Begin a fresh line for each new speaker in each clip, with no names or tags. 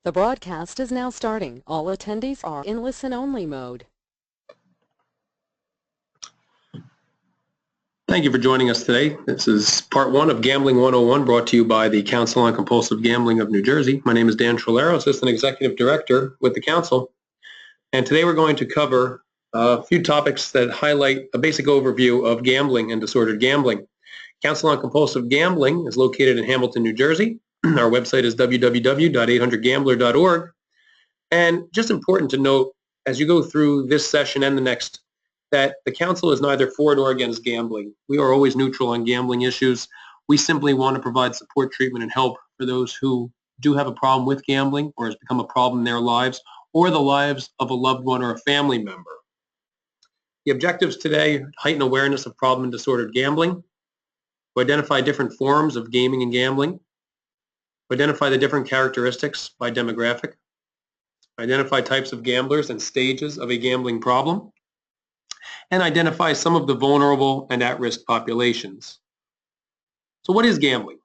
The broadcast is now starting. All attendees are in listen-only mode.
Thank you for joining us today. This is part one of Gambling 101, brought to you by the Council on Compulsive Gambling of New Jersey. My name is Dan Trolero, Assistant Executive Director with the Council. And today we're going to cover a few topics that highlight a basic overview of gambling and disordered gambling. Council on Compulsive Gambling is located in Hamilton, New Jersey. Our website is www.800gambler.org. And just important to note, as you go through this session and the next, that the Council is neither for nor against gambling. We are always neutral on gambling issues. We simply want to provide support, treatment, and help for those who do have a problem with gambling or has become a problem in their lives or the lives of a loved one or a family member. The objectives today: heighten awareness of problem and disordered gambling, to identify different forms of gaming and gambling, to identify the different characteristics by demographic, identify types of gamblers and stages of a gambling problem, and identify some of the vulnerable and at-risk populations. So what is gambling?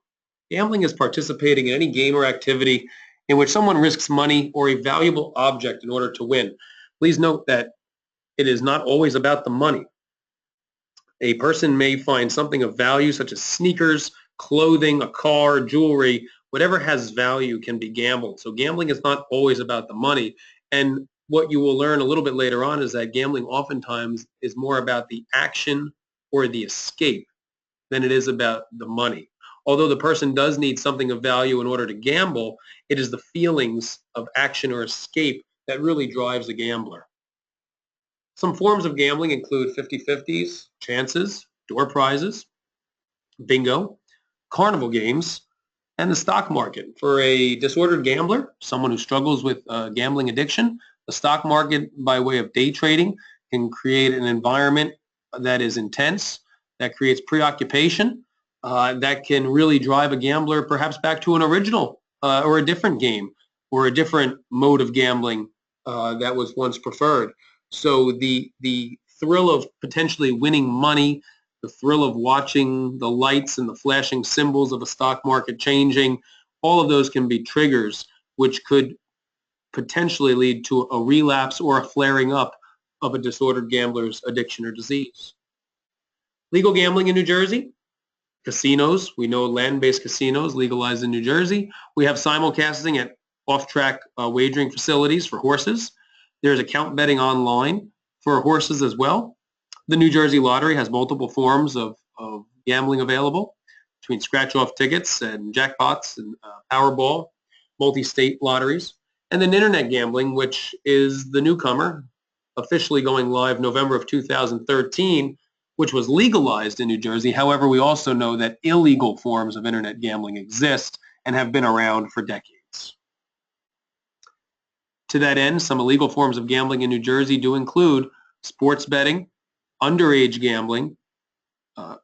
Gambling is participating in any game or activity in which someone risks money or a valuable object in order to win. Please note that it is not always about the money. A person may find something of value such as sneakers, clothing, a car, jewelry. Whatever has value can be gambled. So gambling is not always about the money. And what you will learn a little bit later on is that gambling oftentimes is more about the action or the escape than it is about the money. Although the person does need something of value in order to gamble, it is the feelings of action or escape that really drives a gambler. Some forms of gambling include 50-50s, chances, door prizes, bingo, carnival games, and the stock market. For a disordered gambler, someone who struggles with gambling addiction, the stock market, by way of day trading, can create an environment that is intense, that creates preoccupation, that can really drive a gambler perhaps back to an original or a different game or a different mode of gambling that was once preferred. So the thrill of potentially winning money, the thrill of watching the lights and the flashing symbols of a stock market changing, all of those can be triggers which could potentially lead to a relapse or a flaring up of a disordered gambler's addiction or disease. Legal gambling in New Jersey. Casinos. We know land-based casinos legalized in New Jersey. We have simulcasting at off-track wagering facilities for horses. There's account betting online for horses as well. The New Jersey Lottery has multiple forms of gambling available, between scratch-off tickets and jackpots and Powerball, multi-state lotteries. And then internet gambling, which is the newcomer, officially going live November of 2013, which was legalized in New Jersey. However, we also know that illegal forms of internet gambling exist and have been around for decades. To that end, some illegal forms of gambling in New Jersey do include sports betting, underage gambling,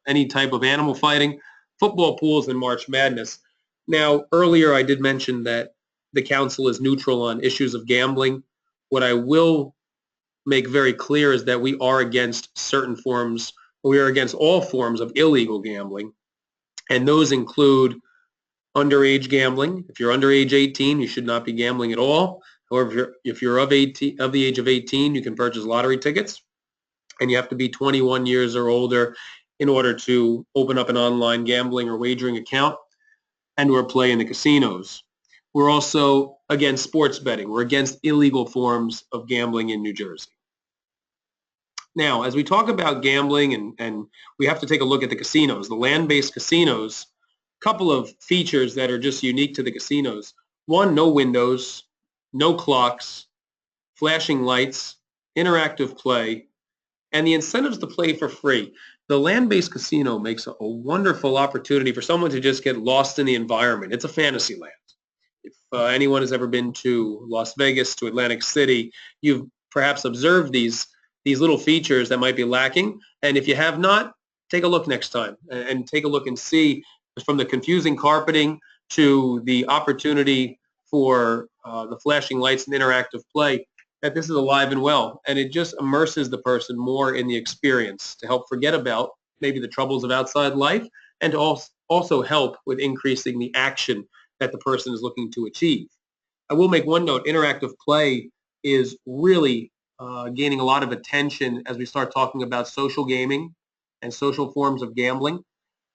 any type of animal fighting, football pools, and March Madness. Now, earlier I did mention that the Council is neutral on issues of gambling. What I will make very clear is that we are against certain forms, we are against all forms of illegal gambling, and those include underage gambling. If you're under age 18, you should not be gambling at all. However, if you're of the age of 18, you can purchase lottery tickets, and you have to be 21 years or older in order to open up an online gambling or wagering account and or play in the casinos. We're also against sports betting. We're against illegal forms of gambling in New Jersey. Now, as we talk about gambling, and we have to take a look at the casinos, the land-based casinos, a couple of features that are just unique to the casinos. One, no windows, no clocks, flashing lights, interactive play, and the incentives to play for free. The land-based casino makes a wonderful opportunity for someone to just get lost in the environment. It's a fantasy land. If anyone has ever been to Las Vegas, to Atlantic City, you've perhaps observed these little features that might be lacking. And if you have not, take a look next time and take a look and see, from the confusing carpeting to the opportunity for the flashing lights and interactive play, that this is alive and well. And it just immerses the person more in the experience to help forget about maybe the troubles of outside life and to also help with increasing the action that the person is looking to achieve. I will make one note. Interactive play is really gaining a lot of attention as we start talking about social gaming and social forms of gambling.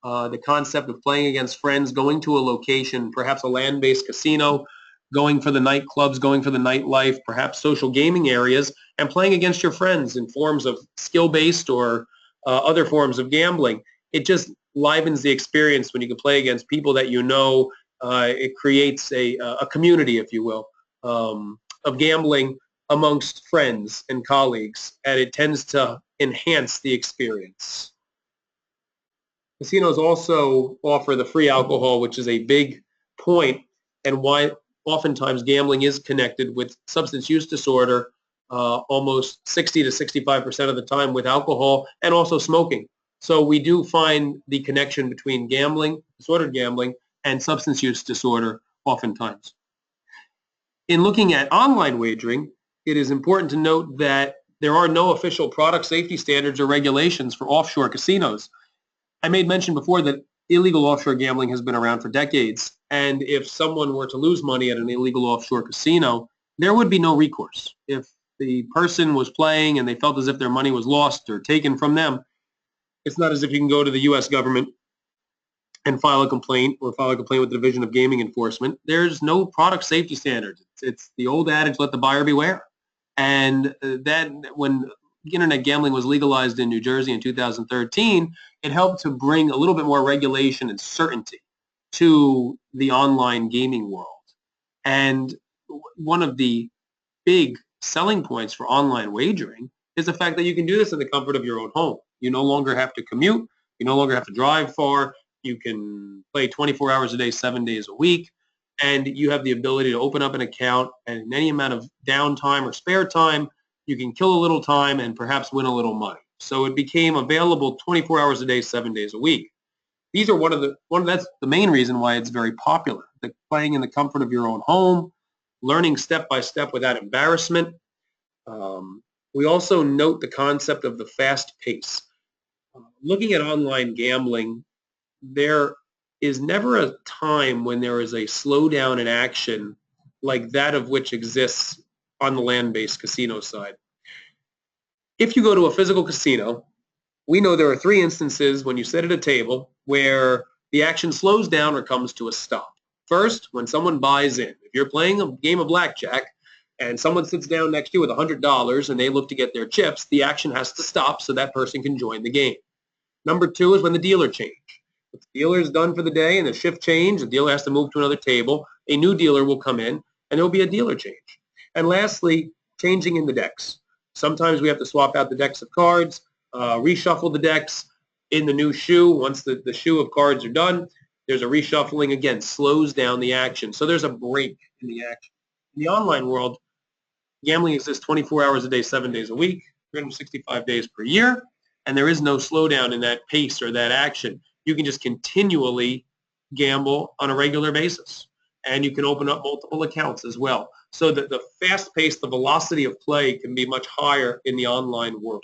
The concept of playing against friends, going to a location, perhaps a land-based casino, going for the nightclubs, going for the nightlife, perhaps social gaming areas, and playing against your friends in forms of skill-based or other forms of gambling. It just livens the experience when you can play against people that you know. It creates a community, if you will, of gambling amongst friends and colleagues, and it tends to enhance the experience. Casinos also offer the free alcohol, which is a big point, and why oftentimes gambling is connected with substance use disorder, almost 60 to 65% of the time with alcohol, and also smoking. So we do find the connection between gambling, disordered gambling, and substance use disorder oftentimes. In looking at online wagering, it is important to note that there are no official product safety standards or regulations for offshore casinos. I made mention before that illegal offshore gambling has been around for decades, and if someone were to lose money at an illegal offshore casino, there would be no recourse. If the person was playing and they felt as if their money was lost or taken from them, it's not as if you can go to the U.S. government and file a complaint with the Division of Gaming Enforcement. There's no product safety standards. It's the old adage, let the buyer beware. And that when internet gambling was legalized in New Jersey in 2013, it helped to bring a little bit more regulation and certainty to the online gaming world. And one of the big selling points for online wagering is the fact that you can do this in the comfort of your own home. You no longer have to commute. You no longer have to drive far. You can play 24 hours a day, 7 days a week, and you have the ability to open up an account, and in any amount of downtime or spare time, you can kill a little time and perhaps win a little money. So it became available 24 hours a day, 7 days a week. These are that's the main reason why it's very popular. The playing in the comfort of your own home, learning step by step without embarrassment. We also note the concept of the fast pace. Looking at online gambling, there is never a time when there is a slowdown in action like that of which exists on the land-based casino side. If you go to a physical casino, we know there are 3 instances when you sit at a table where the action slows down or comes to a stop. First, when someone buys in. If you're playing a game of blackjack and someone sits down next to you with $100 and they look to get their chips, the action has to stop so that person can join the game. Number 2 is when the dealer changes. If the dealer is done for the day and the shift change, the dealer has to move to another table, a new dealer will come in, and there will be a dealer change. And lastly, changing in the decks. Sometimes we have to swap out the decks of cards, reshuffle the decks in the new shoe. Once the shoe of cards are done, there's a reshuffling. Again, slows down the action. So there's a break in the action. In the online world, gambling exists 24 hours a day, 7 days a week, 365 days per year, and there is no slowdown in that pace or that action. You can just continually gamble on a regular basis, and you can open up multiple accounts as well. So that the fast pace, the velocity of play can be much higher in the online world.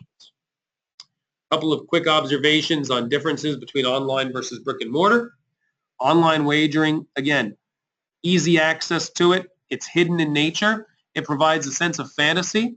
A couple of quick observations on differences between online versus brick and mortar. Online wagering, again, easy access to it. It's hidden in nature. It provides a sense of fantasy.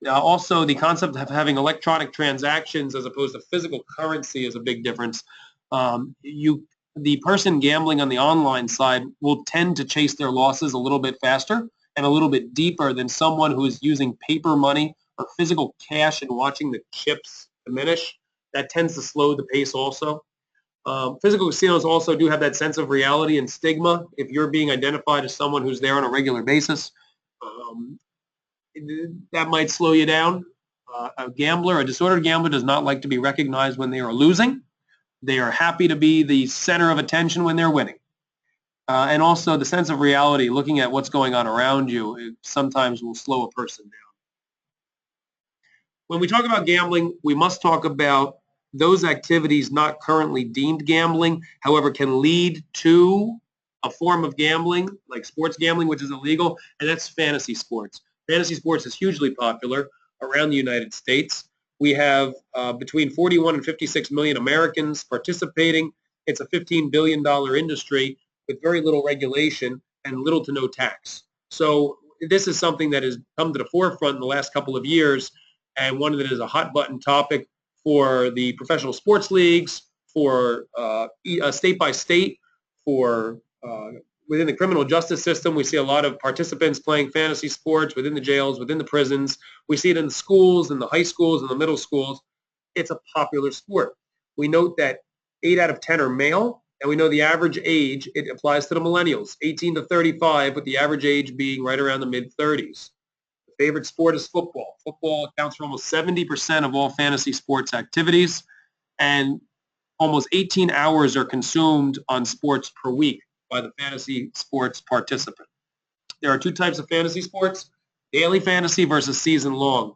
Also, the concept of having electronic transactions as opposed to physical currency is a big difference. The person gambling on the online side will tend to chase their losses a little bit faster and a little bit deeper than someone who is using paper money or physical cash and watching the chips diminish. That tends to slow the pace also. Physical casinos also do have that sense of reality and stigma. If you're being identified as someone who's there on a regular basis, that might slow you down. A disordered gambler does not like to be recognized when they are losing. They are happy to be the center of attention when they're winning. And also the sense of reality, looking at what's going on around you, it sometimes will slow a person down. When we talk about gambling, we must talk about those activities not currently deemed gambling, however, can lead to a form of gambling, like sports gambling, which is illegal, and that's fantasy sports. Fantasy sports is hugely popular around the United States. We have between 41 and 56 million Americans participating. It's a $15 billion industry with very little regulation and little to no tax. So this is something that has come to the forefront in the last couple of years, and one that is a hot button topic for the professional sports leagues, for state by state, for within the criminal justice system. We see a lot of participants playing fantasy sports within the jails, within the prisons. We see it in the schools, in the high schools, in the middle schools. It's a popular sport. We note that 8 out of 10 are male, and we know the average age, it applies to the millennials, 18 to 35, with the average age being right around the mid-30s. The favorite sport is football. Football accounts for almost 70% of all fantasy sports activities, and almost 18 hours are consumed on sports per week by the fantasy sports participant. There are 2 types of fantasy sports, daily fantasy versus season long.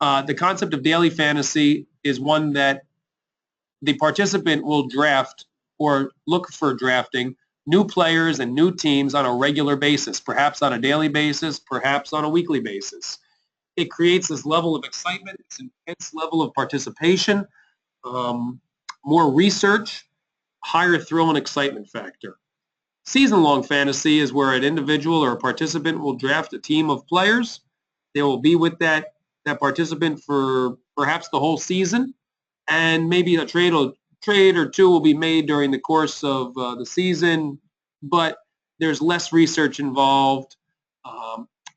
The concept of daily fantasy is one that the participant will draft or look for drafting new players and new teams on a regular basis, perhaps on a daily basis, perhaps on a weekly basis. It creates this level of excitement, this intense level of participation, more research, higher thrill and excitement factor. Season-long fantasy is where an individual or a participant will draft a team of players. They will be with that participant for perhaps the whole season, and maybe a trade or two will be made during the course of the season, but there's less research involved.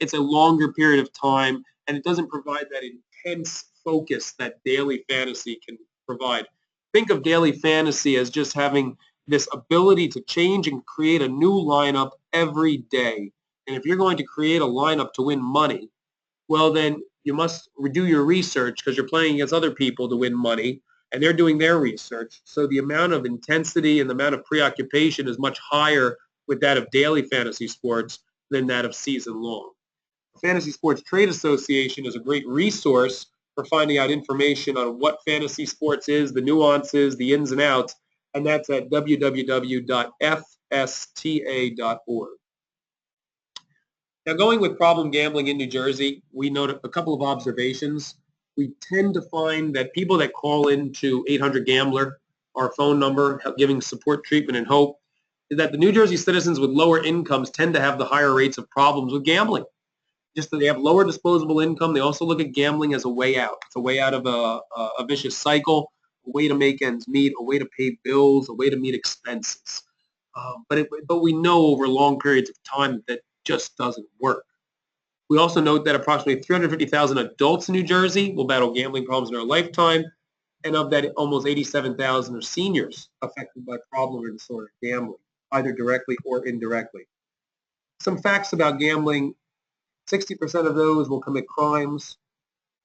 It's a longer period of time, and it doesn't provide that intense focus that daily fantasy can provide. Think of daily fantasy as just having this ability to change and create a new lineup every day. And if you're going to create a lineup to win money, well, then you must do your research because you're playing against other people to win money, and they're doing their research. So the amount of intensity and the amount of preoccupation is much higher with that of daily fantasy sports than that of season long. The Fantasy Sports Trade Association is a great resource for finding out information on what fantasy sports is, the nuances, the ins and outs, and that's at www.fsta.org. Now, going with problem gambling in New Jersey, we note a couple of observations. We tend to find that people that call into 800-GAMBLER, our phone number, giving support, treatment, and hope, is that the New Jersey citizens with lower incomes tend to have the higher rates of problems with gambling. Just that they have lower disposable income. They also look at gambling as a way out. It's a way out of a vicious cycle, a way to make ends meet, a way to pay bills, a way to meet expenses. But we know over long periods of time that just doesn't work. We also note that approximately 350,000 adults in New Jersey will battle gambling problems in their lifetime, and of that, almost 87,000 are seniors affected by problem or disordered gambling, either directly or indirectly. Some facts about gambling: 60% of those will commit crimes.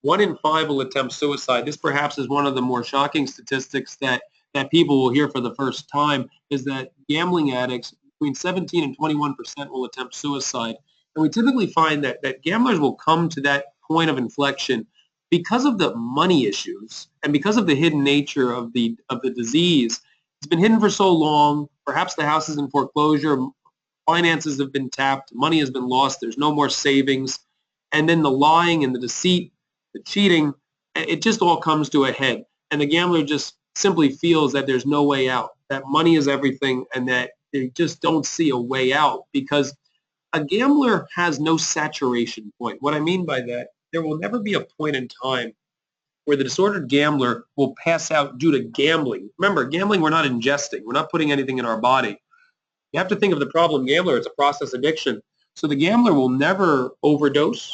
1 in 5 will attempt suicide. This perhaps is one of the more shocking statistics that people will hear for the first time, is that gambling addicts, between 17 and 21%, will attempt suicide. And we typically find that gamblers will come to that point of inflection because of the money issues and because of the hidden nature of the disease. It's been hidden for so long. Perhaps the house is in foreclosure. Finances have been tapped. Money has been lost. There's no more savings. And then the lying and the deceit, the cheating, it just all comes to a head. And the gambler just simply feels that there's no way out, that money is everything, and that they just don't see a way out, because a gambler has no saturation point. What I mean by that, there will never be a point in time where the disordered gambler will pass out due to gambling. Remember, gambling, we're not ingesting. We're not putting anything in our body. You have to think of the problem gambler as a process addiction. So the gambler will never overdose.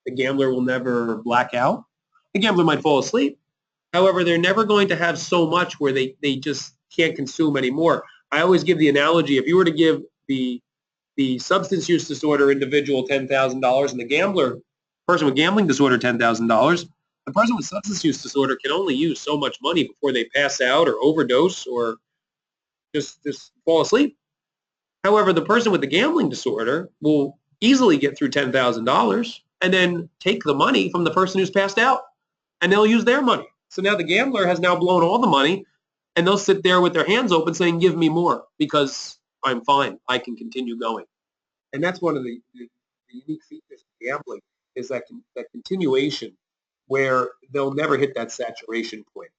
The gambler will never black out. The gambler might fall asleep. However, they're never going to have so much where they just can't consume anymore. I always give the analogy, if you were to give the substance use disorder individual $10,000 and the gambler, person with gambling disorder, $10,000, the person with substance use disorder can only use so much money before they pass out or overdose or just fall asleep. However, the person with the gambling disorder will easily get through $10,000 and then take the money from the person who's passed out, and they'll use their money. So now the gambler has now blown all the money, and they'll sit there with their hands open saying, give me more, because I'm fine. I can continue going. And that's one of the unique features of gambling, is that continuation where they'll never hit that saturation point.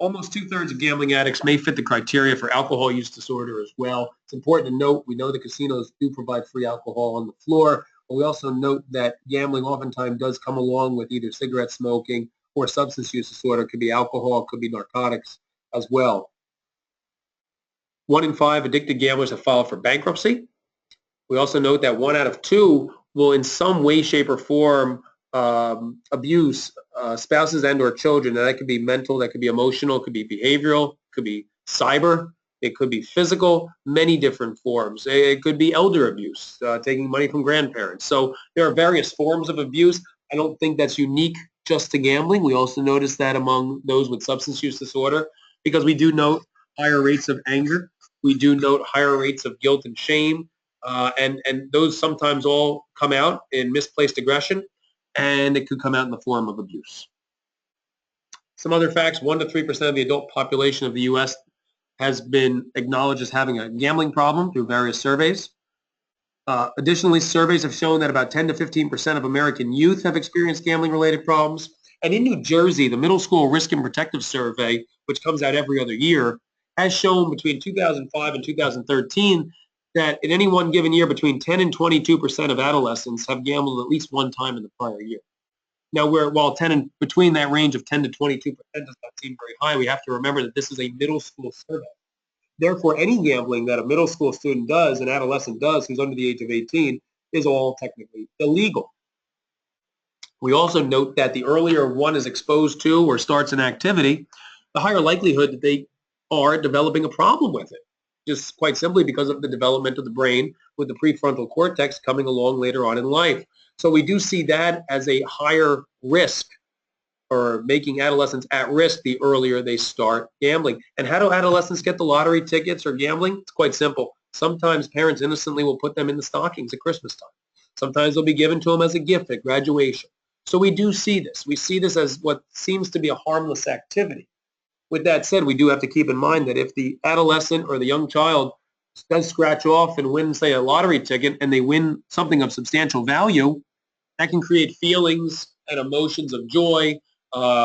Almost two-thirds of gambling addicts may fit the criteria for alcohol use disorder as well. It's important to note, we know the casinos do provide free alcohol on the floor, but we also note that gambling oftentimes does come along with either cigarette smoking or substance use disorder. It could be alcohol, it could be narcotics as well. 1 in 5 addicted gamblers have filed for bankruptcy. We also note that 1 out of 2 will in some way, shape, or form abuse spouses and or children. Now, that could be mental, that could be emotional, it could be behavioral, it could be cyber, it could be physical, many different forms. It could be elder abuse, taking money from grandparents. So there are various forms of abuse. I don't think that's unique just to gambling. We also notice that among those with substance use disorder, because we do note higher rates of anger. We do note higher rates of guilt and shame. And those sometimes all come out in misplaced aggression, and it could come out in the form of abuse. Some other facts: 1 to 3% of the adult population of the U.S. has been acknowledged as having a gambling problem through various surveys. Additionally, surveys have shown that about 10 to 15% of American youth have experienced gambling-related problems. And in New Jersey, the Middle School Risk and Protective Survey, which comes out every other year, has shown between 2005 and 2013 that in any one given year, between 10 and 22% of adolescents have gambled at least one time in the prior year. Now, while between that range of 10 to 22% does not seem very high, we have to remember that this is a middle school survey. Therefore, any gambling that a middle school student does, an adolescent does, who's under the age of 18, is all technically illegal. We also note that the earlier one is exposed to or starts an activity, the higher likelihood that they are developing a problem with it, just quite simply because of the development of the brain with the prefrontal cortex coming along later on in life. So we do see that as a higher risk, or making adolescents at risk the earlier they start gambling. And how do adolescents get the lottery tickets or gambling? It's quite simple. Sometimes parents innocently will put them in the stockings at Christmas time. Sometimes they'll be given to them as a gift at graduation. So we do see this. We see this as what seems to be a harmless activity. With that said, we do have to keep in mind that if the adolescent or the young child does scratch off and win, say, a lottery ticket, and they win something of substantial value, that can create feelings and emotions of joy,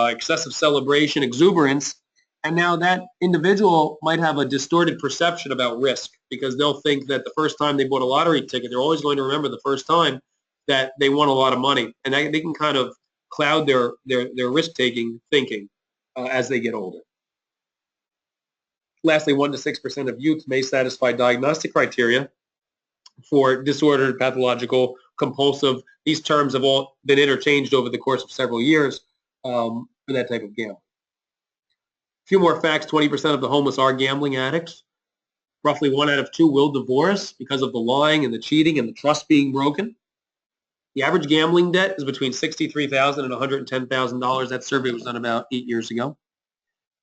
excessive celebration, exuberance, and now that individual might have a distorted perception about risk, because they'll think that the first time they bought a lottery ticket, they're always going to remember the first time that they won a lot of money, and they can kind of cloud their risk-taking thinking as they get older. Lastly, 1 to 6% of youth may satisfy diagnostic criteria for disordered, pathological, compulsive. These terms have all been interchanged over the course of several years for that type of gambling. A few more facts: 20% of the homeless are gambling addicts. Roughly 1 out of 2 will divorce because of the lying and the cheating and the trust being broken. The average gambling debt is between $63,000 and $110,000. That survey was done about 8 years ago.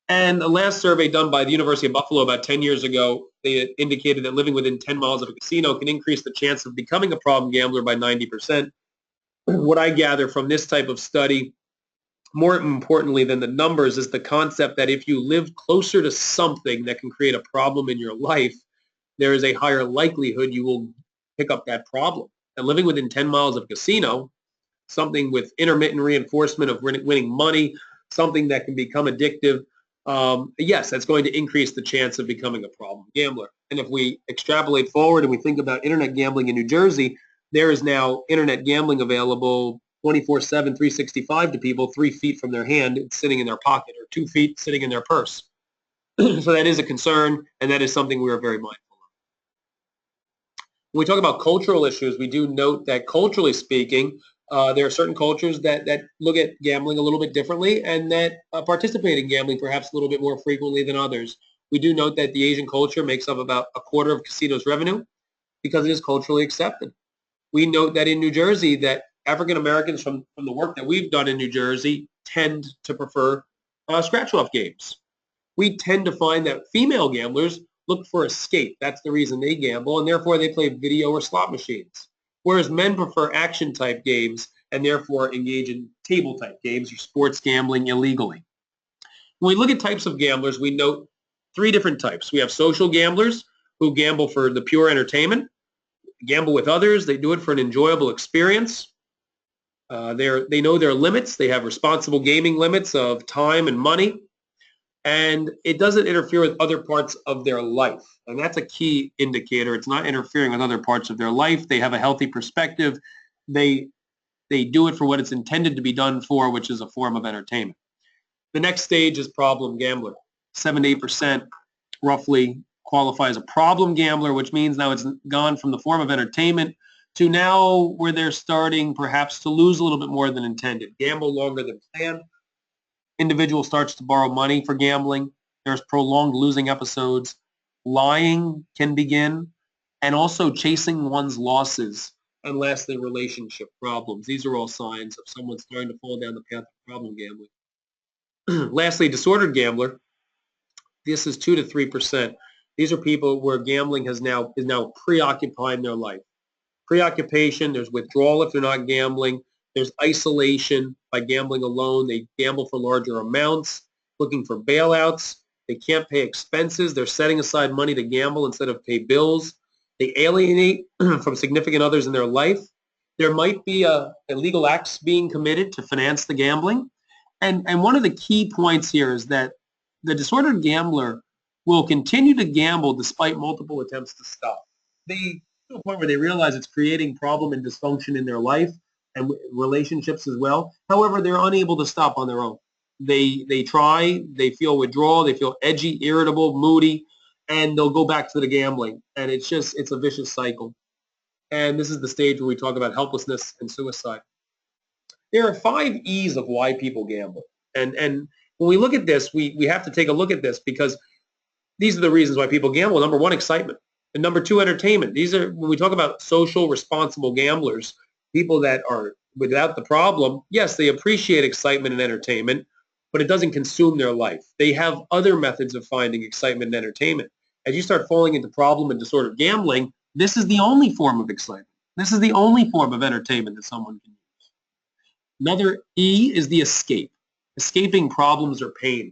And the last survey done by the University of Buffalo about 10 years ago, they indicated that living within 10 miles of a casino can increase the chance of becoming a problem gambler by 90%. What I gather from this type of study, more importantly than the numbers, is the concept that if you live closer to something that can create a problem in your life, there is a higher likelihood you will pick up that problem. And living within 10 miles of a casino, something with intermittent reinforcement of winning money, something that can become addictive, yes, that's going to increase the chance of becoming a problem gambler. And if we extrapolate forward and we think about internet gambling in New Jersey, there is now internet gambling available 24/7, 365 to people 3 feet from their hand. It's sitting in their pocket, or 2 feet sitting in their purse. So that is a concern, and that is something we are very mindful of. When we talk about cultural issues, we do note that culturally speaking, there are certain cultures that look at gambling a little bit differently, and that participate in gambling perhaps a little bit more frequently than others. We do note that the Asian culture makes up about a quarter of casinos' revenue because it is culturally accepted. We note that in New Jersey that African Americans, from the work that we've done in New Jersey, tend to prefer scratch-off games. We tend to find that female gamblers look for escape. That's the reason they gamble, and therefore they play video or slot machines. Whereas men prefer action-type games and therefore engage in table-type games or sports gambling illegally. When we look at types of gamblers, we note 3 different types. We have social gamblers who gamble for the pure entertainment, gamble with others. They do it for an enjoyable experience. They know their limits. They have responsible gaming limits of time and money. and it doesn't interfere with other parts of their life. And that's a key indicator. It's not interfering with other parts of their life. They have a healthy perspective. They do it for what it's intended to be done for, which is a form of entertainment. The next stage is problem gambler. 7 to 8% roughly qualify as a problem gambler, which means now it's gone from the form of entertainment to now where they're starting perhaps to lose a little bit more than intended. Gamble longer than planned. Individual starts to borrow money for gambling. There's prolonged losing episodes. Lying can begin, and also chasing one's losses. And lastly, relationship problems. These are all signs of someone starting to fall down the path of problem gambling. Lastly, disordered gambler. This is 2 to 3%. These are people where gambling is now preoccupying their life. Preoccupation, there's withdrawal if they're not gambling. There's isolation by gambling alone. They gamble for larger amounts, looking for bailouts. They can't pay expenses. They're setting aside money to gamble instead of pay bills. They alienate from significant others in their life. There might be illegal acts being committed to finance the gambling. And one of the key points here is that the disordered gambler will continue to gamble despite multiple attempts to stop. They to a point where they realize it's creating problem and dysfunction in their life and relationships as well. However, they're unable to stop on their own. They try, they feel withdrawal, they feel edgy, irritable, moody, and they'll go back to the gambling. And it's a vicious cycle. And this is the stage where we talk about helplessness and suicide. There are 5 E's of why people gamble. And when we look at this, we have to take a look at this because these are the reasons why people gamble. Number 1, excitement. And number 2, entertainment. These are, when we talk about social, responsible gamblers, people that are without the problem, yes, they appreciate excitement and entertainment, but it doesn't consume their life. They have other methods of finding excitement and entertainment. As you start falling into problem and disordered gambling, this is the only form of excitement. This is the only form of entertainment that someone can use. Another E is the escape. Escaping problems or pain.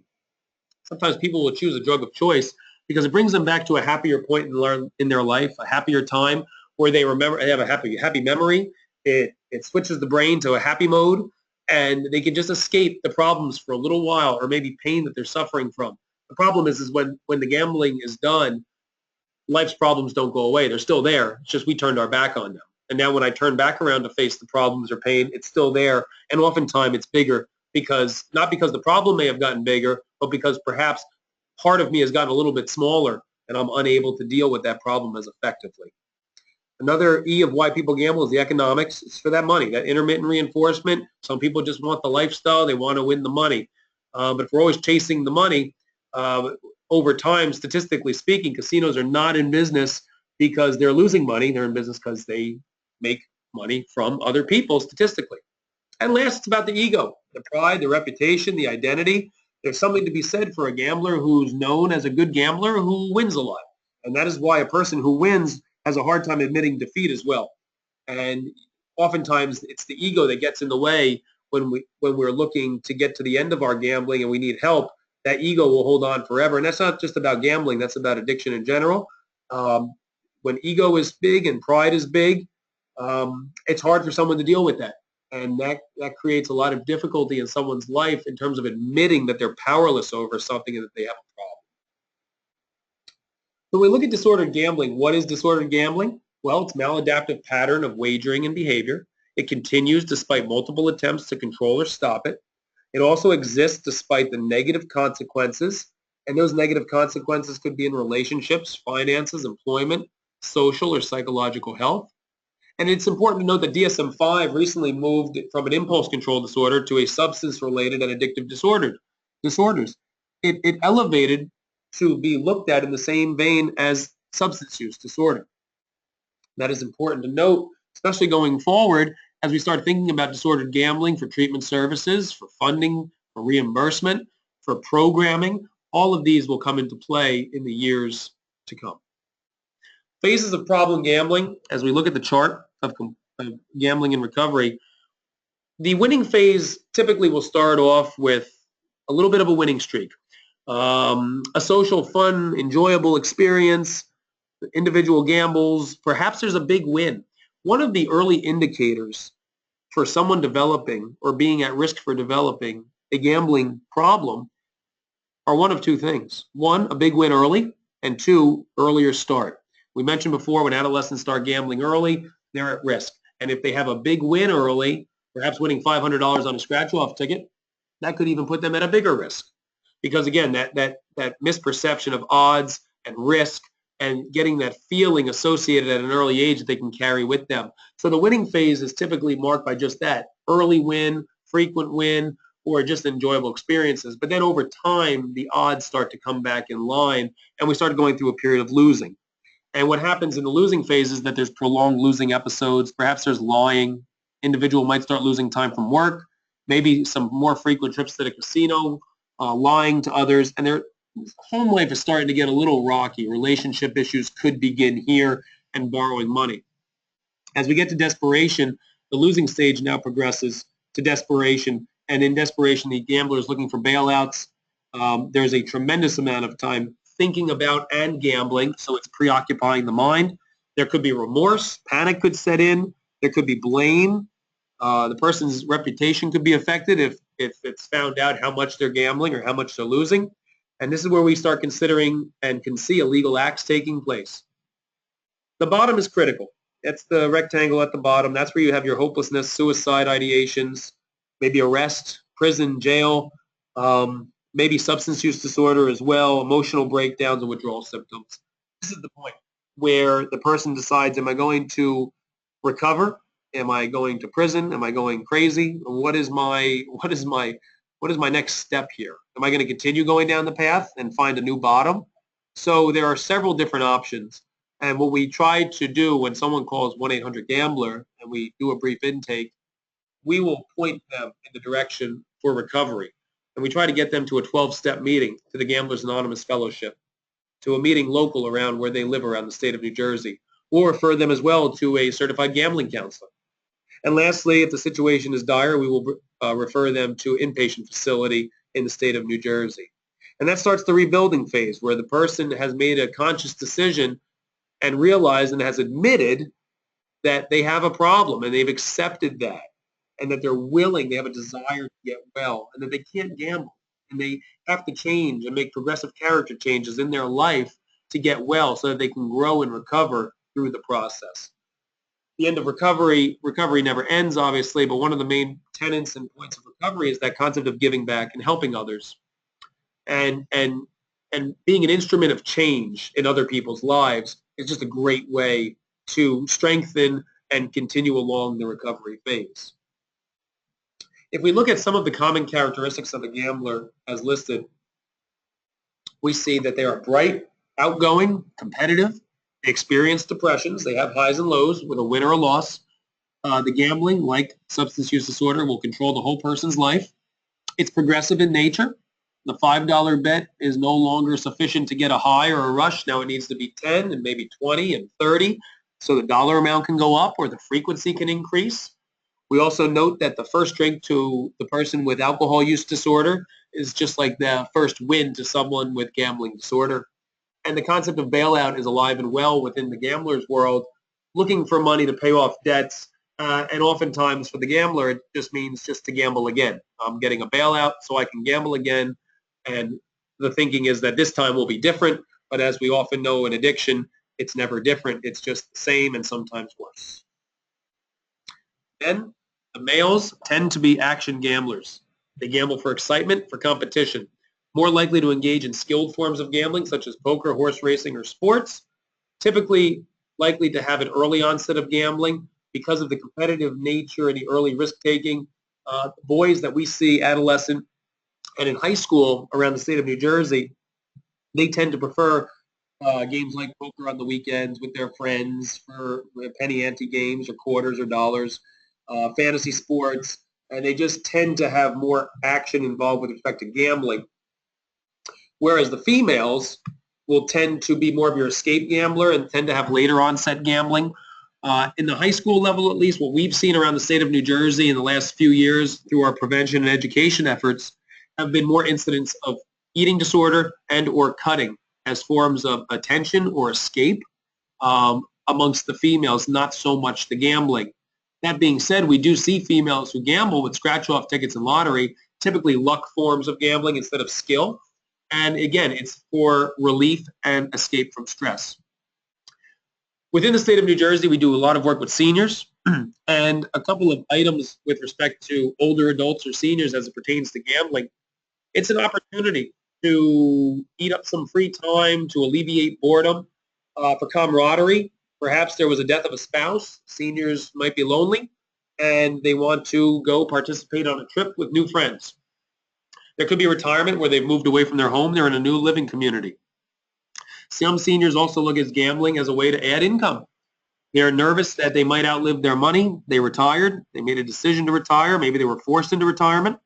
Sometimes people will choose a drug of choice because it brings them back to a happier point in their life, a happier time where they have a happy memory. It switches the brain to a happy mode, and they can just escape the problems for a little while or maybe pain that they're suffering from. The problem is when the gambling is done, life's problems don't go away. They're still there. It's just we turned our back on them. And now when I turn back around to face the problems or pain, it's still there. And oftentimes it's bigger not because the problem may have gotten bigger, but because perhaps part of me has gotten a little bit smaller and I'm unable to deal with that problem as effectively. Another E of why people gamble is the economics. It's for that money, that intermittent reinforcement. Some people just want the lifestyle. They want to win the money. But if we're always chasing the money, over time, statistically speaking, casinos are not in business because they're losing money. They're in business because they make money from other people statistically. And last, it's about the ego, the pride, the reputation, the identity. There's something to be said for a gambler who's known as a good gambler who wins a lot. And that is why a person who wins has a hard time admitting defeat as well. And oftentimes it's the ego that gets in the way when we're looking to get to the end of our gambling and we need help. That ego will hold on forever. And that's not just about gambling. That's about addiction in general. When ego is big and pride is big, it's hard for someone to deal with that. And that creates a lot of difficulty in someone's life in terms of admitting that they're powerless over something and that they have a problem. When we look at disordered gambling, what is disordered gambling? Well, it's maladaptive pattern of wagering and behavior. It continues despite multiple attempts to control or stop it. It also exists despite the negative consequences, and those negative consequences could be in relationships, finances, employment, social or psychological health. And it's important to note that DSM-5 recently moved from an impulse control disorder to a substance-related and addictive disorders. It elevated to be looked at in the same vein as substance use disorder. That is important to note, especially going forward as we start thinking about disordered gambling for treatment services, for funding, for reimbursement, for programming. All of these will come into play in the years to come. Phases of problem gambling, as we look at the chart of gambling and recovery, the winning phase typically will start off with a little bit of a winning streak. A social, fun, enjoyable experience, individual gambles, perhaps there's a big win. One of the early indicators for someone developing or being at risk for developing a gambling problem are one of two things. One, a big win early, and two, earlier start. We mentioned before when adolescents start gambling early, they're at risk. And if they have a big win early, perhaps winning $500 on a scratch-off ticket, that could even put them at a bigger risk. Because again, that misperception of odds and risk and getting that feeling associated at an early age that they can carry with them. So the winning phase is typically marked by just that, early win, frequent win, or just enjoyable experiences. But then over time, the odds start to come back in line, and we start going through a period of losing. And what happens in the losing phase is that there's prolonged losing episodes. Perhaps there's lying. Individual might start losing time from work, maybe some more frequent trips to the casino, lying to others, and their home life is starting to get a little rocky. Relationship issues could begin here, and borrowing money. As we get to desperation, the losing stage now progresses to desperation, and in desperation, the gambler is looking for bailouts. There's a tremendous amount of time thinking about and gambling, so it's preoccupying the mind. There could be remorse, panic could set in, there could be blame. The person's reputation could be affected if it's found out how much they're gambling or how much they're losing. And this is where we start considering and can see illegal acts taking place. The bottom is critical. That's the rectangle at the bottom. That's where you have your hopelessness, suicide ideations, maybe arrest, prison, jail, maybe substance use disorder as well, emotional breakdowns and withdrawal symptoms. This is the point where the person decides, am I going to recover? Am I going to prison? Am I going crazy? What is my next step here? Am I going to continue going down the path and find a new bottom? So there are several different options. And what we try to do when someone calls 1-800-GAMBLER and we do a brief intake, we will point them in the direction for recovery. And we try to get them to a 12-step meeting, to the Gamblers Anonymous Fellowship, to a meeting local around where they live around the state of New Jersey, or refer them as well to a certified gambling counselor. And lastly, if the situation is dire, we will refer them to an inpatient facility in the state of New Jersey. And that starts the rebuilding phase, where the person has made a conscious decision and realized and has admitted that they have a problem and they've accepted that and that they're willing, they have a desire to get well and that they can't gamble and they have to change and make progressive character changes in their life to get well so that they can grow and recover through the process. The end of recovery never ends, obviously, but one of the main tenets and points of recovery is that concept of giving back and helping others and being an instrument of change in other people's lives is just a great way to strengthen and continue along the recovery phase. If we look at some of the common characteristics of a gambler as listed, we see that they are bright, outgoing, competitive. They experience depressions. They have highs and lows with a win or a loss. The gambling, like substance use disorder, will control the whole person's life. It's progressive in nature. The $5 bet is no longer sufficient to get a high or a rush. Now it needs to be 10 and maybe 20 and 30 so the dollar amount can go up or the frequency can increase. We also note that the first drink to the person with alcohol use disorder is just like the first win to someone with gambling disorder. And the concept of bailout is alive and well within the gambler's world, looking for money to pay off debts. And oftentimes for the gambler, it just means just to gamble again. I'm getting a bailout so I can gamble again. And the thinking is that this time will be different. But as we often know in addiction, it's never different. It's just the same and sometimes worse. Then the males tend to be action gamblers. They gamble for excitement, for competition. More likely to engage in skilled forms of gambling such as poker, horse racing, or sports. Typically likely to have an early onset of gambling because of the competitive nature and the early risk-taking. Boys that we see adolescent and in high school around the state of New Jersey, they tend to prefer games like poker on the weekends with their friends for penny ante games or quarters or dollars, fantasy sports, and they just tend to have more action involved with respect to gambling. Whereas the females will tend to be more of your escape gambler and tend to have later onset gambling. In the high school level, at least, what we've seen around the state of New Jersey in the last few years through our prevention and education efforts have been more incidents of eating disorder and or cutting as forms of attention or escape amongst the females, not so much the gambling. That being said, we do see females who gamble with scratch-off tickets and lottery, typically luck forms of gambling instead of skill. And again, it's for relief and escape from stress. Within the state of New Jersey, we do a lot of work with seniors and a couple of items with respect to older adults or seniors as it pertains to gambling. It's an opportunity to eat up some free time, to alleviate boredom, for camaraderie. Perhaps there was a death of a spouse. Seniors might be lonely, and they want to go participate on a trip with new friends. There could be retirement where they've moved away from their home. They're in a new living community. Some seniors also look at gambling as a way to add income. They're nervous that they might outlive their money. They retired. They made a decision to retire. Maybe they were forced into retirement.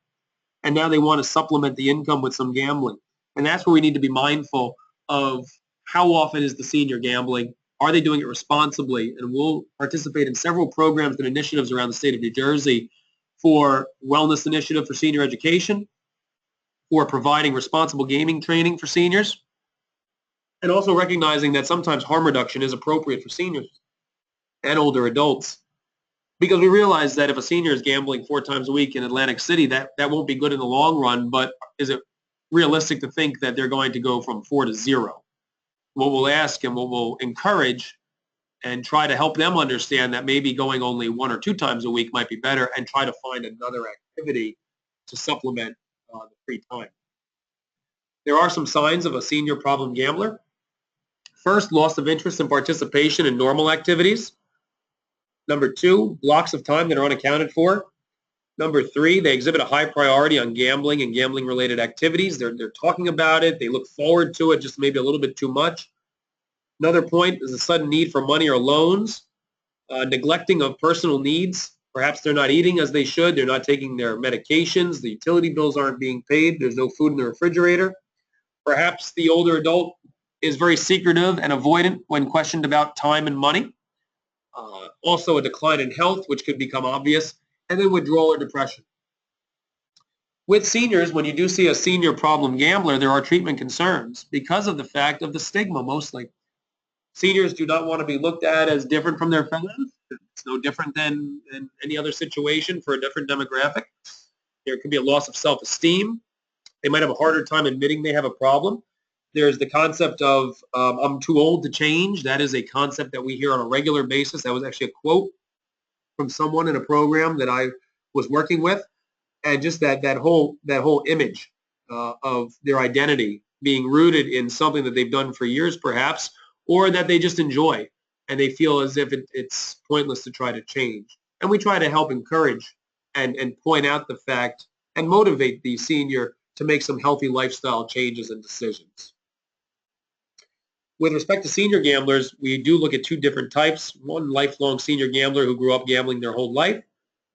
And now they want to supplement the income with some gambling. And that's where we need to be mindful of how often is the senior gambling? Are they doing it responsibly? And we'll participate in several programs and initiatives around the state of New Jersey for wellness initiative for senior education, for providing responsible gaming training for seniors, and also recognizing that sometimes harm reduction is appropriate for seniors and older adults. Because we realize that if a senior is gambling 4 times a week in Atlantic City, that won't be good in the long run, but is it realistic to think that they're going to go from 4 to 0? What we'll ask and what we'll encourage and try to help them understand that maybe going only 1 or 2 times a week might be better, and try to find another activity to supplement the free time. There are some signs of a senior problem gambler. First, loss of interest and participation in normal activities. Number 2, blocks of time that are unaccounted for. Number 3, they exhibit a high priority on gambling and gambling-related activities. They're talking about it. They look forward to it, just maybe a little bit too much. Another point is a sudden need for money or loans, neglecting of personal needs. Perhaps they're not eating as they should. They're not taking their medications. The utility bills aren't being paid. There's no food in the refrigerator. Perhaps the older adult is very secretive and avoidant when questioned about time and money. Also a decline in health, which could become obvious, and then withdrawal or depression. With seniors, when you do see a senior problem gambler, there are treatment concerns because of the fact of the stigma mostly. Seniors do not want to be looked at as different from their fellows. It's no different than any other situation for a different demographic. There could be a loss of self-esteem. They might have a harder time admitting they have a problem. There's the concept of I'm too old to change. That is a concept that we hear on a regular basis. That was actually a quote from someone in a program that I was working with, and just that whole image of their identity being rooted in something that they've done for years, perhaps, or that they just enjoy, and they feel as if it's pointless to try to change. And we try to help encourage and point out the fact and motivate the senior to make some healthy lifestyle changes and decisions. With respect to senior gamblers, we do look at 2 different types. One, lifelong senior gambler who grew up gambling their whole life.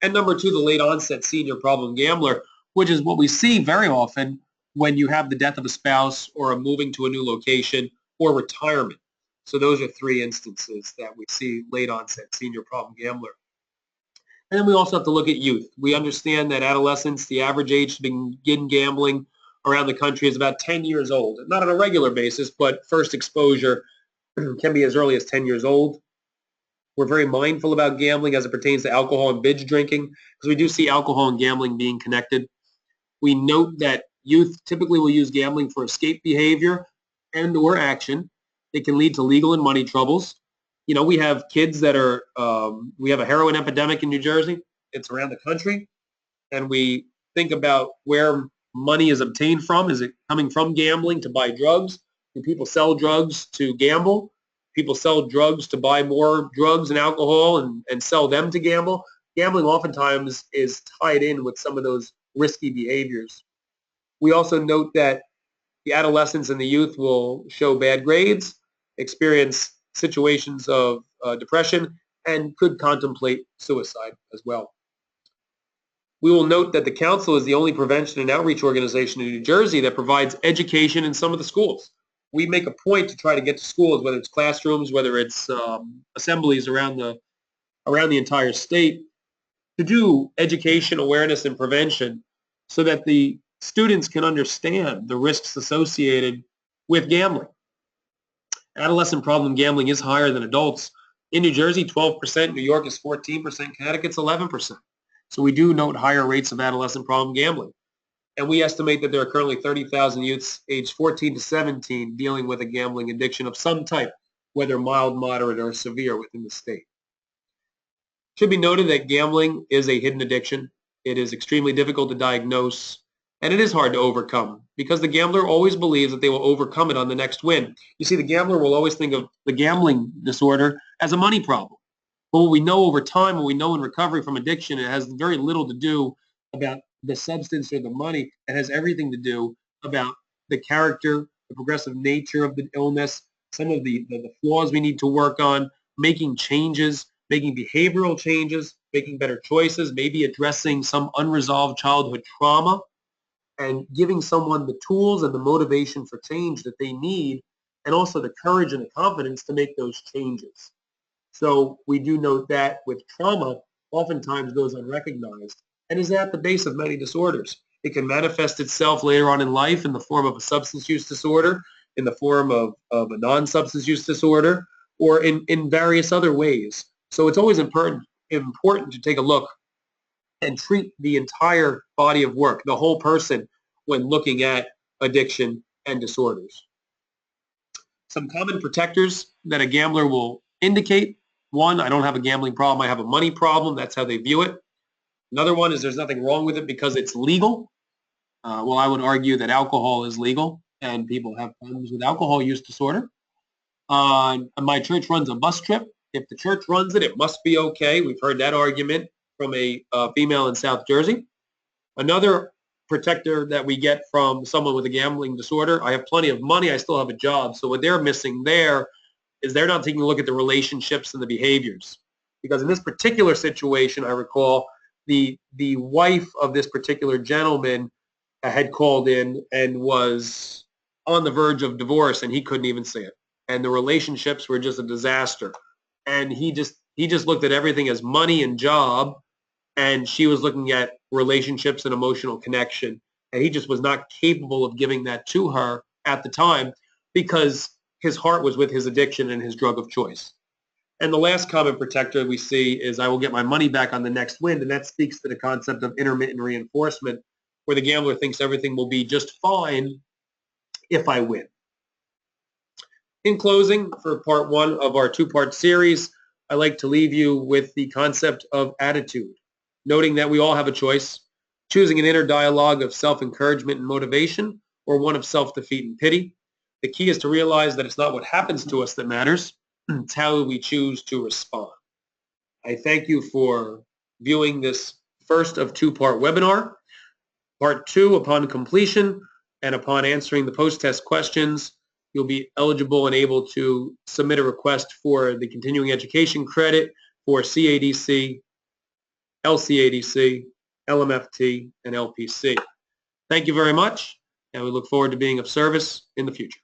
And number 2, the late onset senior problem gambler, which is what we see very often when you have the death of a spouse or a moving to a new location or retirement. So those are 3 instances that we see late onset senior problem gambler. And then we also have to look at youth. We understand that adolescents, the average age to begin gambling around the country is about 10 years old. Not on a regular basis, but first exposure can be as early as 10 years old. We're very mindful about gambling as it pertains to alcohol and binge drinking, because we do see alcohol and gambling being connected. We note that youth typically will use gambling for escape behavior and or action. It can lead to legal and money troubles. You know, we have kids that are, we have a heroin epidemic in New Jersey. It's around the country. And we think about where money is obtained from. Is it coming from gambling to buy drugs? Do people sell drugs to gamble? People sell drugs to buy more drugs and alcohol and sell them to gamble. Gambling oftentimes is tied in with some of those risky behaviors. We also note that the adolescents and the youth will show bad grades, experience situations of depression, and could contemplate suicide as well. We will note that the council is the only prevention and outreach organization in New Jersey that provides education in some of the schools. We make a point to try to get to schools, whether it's classrooms, whether it's assemblies around the entire state, to do education, awareness, and prevention so that the students can understand the risks associated with gambling. Adolescent problem gambling is higher than adults. In New Jersey, 12%. New York is 14%. Connecticut's 11%. So we do note higher rates of adolescent problem gambling. And we estimate that there are currently 30,000 youths aged 14 to 17 dealing with a gambling addiction of some type, whether mild, moderate, or severe within the state. It should be noted that gambling is a hidden addiction. It is extremely difficult to diagnose, and it is hard to overcome because the gambler always believes that they will overcome it on the next win. You see, the gambler will always think of the gambling disorder as a money problem. But what we know over time, what we know in recovery from addiction, it has very little to do about the substance or the money. It has everything to do about the character, the progressive nature of the illness, some of the flaws we need to work on, making changes, making behavioral changes, making better choices, maybe addressing some unresolved childhood trauma, and giving someone the tools and the motivation for change that they need, and also the courage and the confidence to make those changes. So we do note that with trauma, oftentimes goes unrecognized and is at the base of many disorders. It can manifest itself later on in life in the form of a substance use disorder, in the form of a non-substance use disorder, or in various other ways. So it's always important to take a look and treat the entire body of work, the whole person, when looking at addiction and disorders. Some common protectors that a gambler will indicate: one, I don't have a gambling problem, I have a money problem. That's how they view it. Another one is there's nothing wrong with it because it's legal. Well, I would argue that alcohol is legal and people have problems with alcohol use disorder. My church runs a bus trip. If the church runs it, it must be okay. We've heard that argument from a female in South Jersey. Another protector that we get from someone with a gambling disorder: I have plenty of money, I still have a job. So what they're missing there is they're not taking a look at the relationships and the behaviors. Because in this particular situation, I recall the wife of this particular gentleman had called in and was on the verge of divorce, and he couldn't even see it. And the relationships were just a disaster. And he just looked at everything as money and job, and she was looking at relationships and emotional connection. And he just was not capable of giving that to her at the time because his heart was with his addiction and his drug of choice. And the last common protector we see is I will get my money back on the next win, and that speaks to the concept of intermittent reinforcement, where the gambler thinks everything will be just fine if I win. In closing, for part one of our two-part series, I like to leave you with the concept of attitude, noting that we all have a choice, choosing an inner dialogue of self-encouragement and motivation, or one of self-defeat and pity. The key is to realize that it's not what happens to us that matters, it's how we choose to respond. I thank you for viewing this first of two-part webinar. Part two, upon completion and upon answering the post-test questions, you'll be eligible and able to submit a request for the continuing education credit for CADC, LCADC, LMFT, and LPC. Thank you very much, and we look forward to being of service in the future.